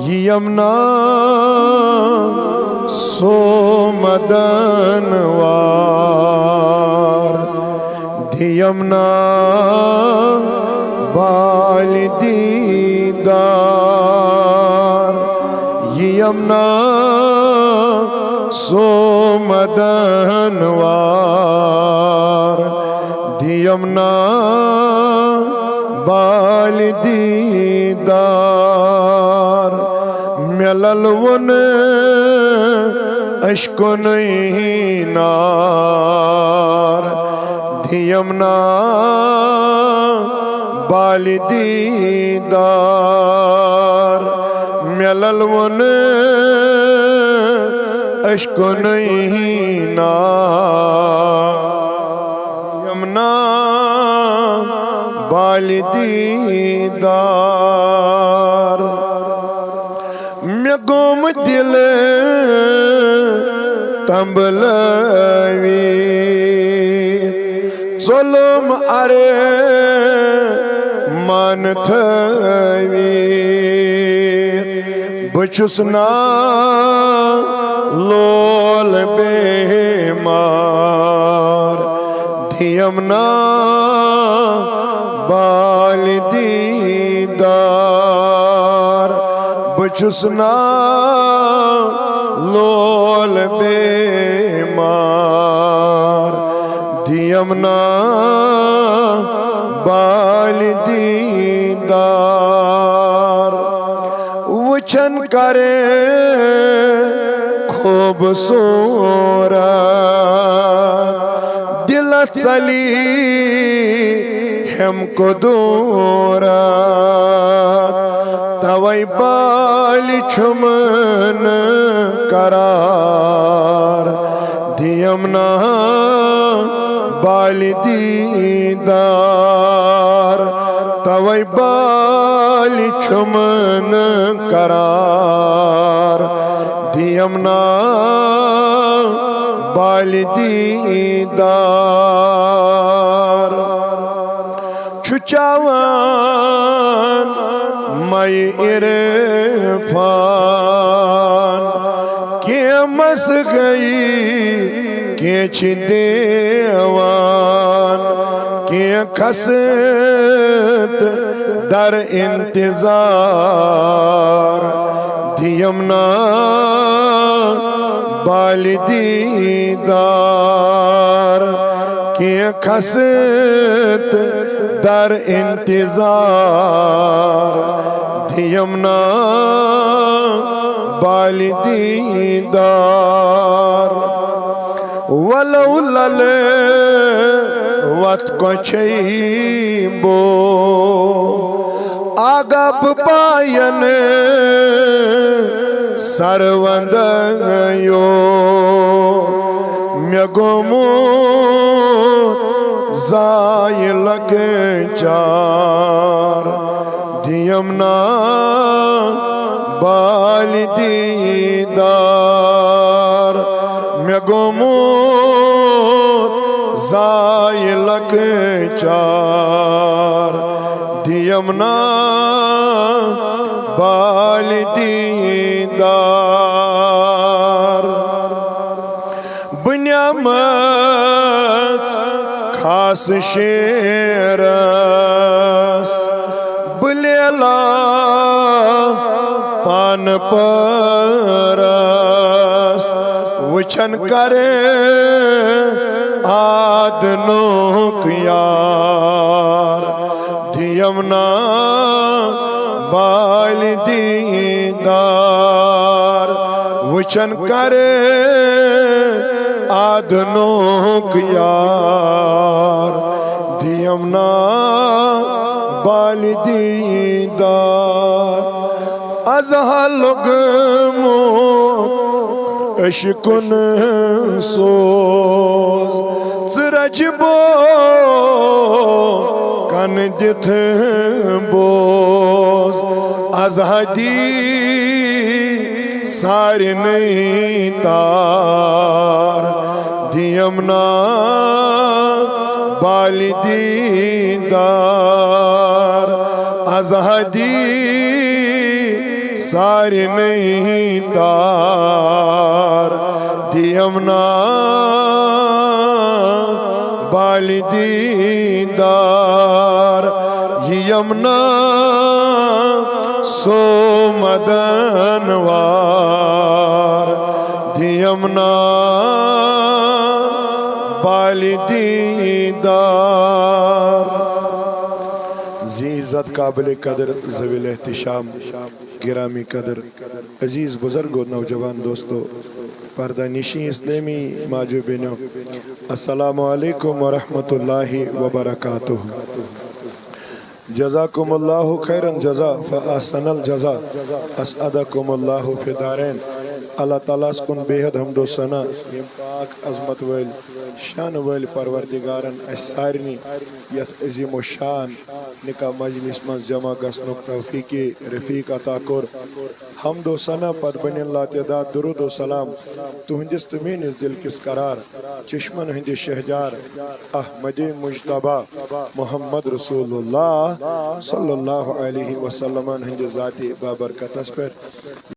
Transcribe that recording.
यमुना सोमदनवार यमुना बाल दीदार यमुना सोमदनवार यमुना बाल दीदार मिलल वन अश्कुन नार यमुना बाल दीदार मिलल वन अश्कुन नार यमुना बाल दीदार मे गोम दिल तंबलवी चलम अरे मन थवी बचुस ना लोल बेमार यमुना बाल दीदार बचुस ना लोल बेमार यमुना बाल दीदार वचन करे खूबसूरत दिल चली हमको दूरत तवै बाल छुमन करार यमुना बाल दीदार तवै बाल छुमन करार यमुना बाल दीदार छुचावान मई इरफान के मस गई के देवान के खसत दर इंतजार यमुना बाल दीदार के खसत दर इंतजार यमुना बाल दीदार वलौ लल वत को बो आगप पायन सरवंद यो मे गोमो जाय लग चार यमुना बाल दीदार मे गोमो जाय लग चार यमुना बाल दीदार बुनियामत खास शेरस बुलेला पान परस वचन करे आदनोक यार यमुना बाल दीदार वचन करे आदनोक यार यमुना बाल दीदार अजहल गमो अशकुन सोज रजबो कन दिथ बोज आजादी सारे नहीं तार यमुना बाल दीदार आजादी सारे नहीं तार दियमना बाली दीदार यमना सो मदनवार दियमना बाली दीदार ज़ीज़त काबिल कदर ज़वील एहतिशाम गिरामी कदर अजीज़ बुज़ुर्गों नौजवान दोस्तों पर्दा निशी इस्लामी माजो बेनो अस्सलामु अलैकुम व रहमतुल्लाहि व बरकातुहू जज़ाकुमुल्लाहु खैरन जज़ा फ अहसनल जज़ा असअदकुमुल्लाहु फि दारैन अल्लाह ताला कुन बेहद हमदो सना यम पाक अज़मत वल शान वल परवरदिगारन सारनी यथ अज़ीम शान निका मजलिस मज जमा गसनुक तौफीक रफीक अता कोर हमदो सना पद बनिन लातेदाद दुरूद व सलाम तुहंदिस तमीनिस दिल किस करार चश्मन हंदि शहजार अहमद मुज्तबा मोहम्मद रसूलुल्लाह सल्लल्लाहु अलैहि वसल्लम हंदि ज़ाती बाबरकतस पर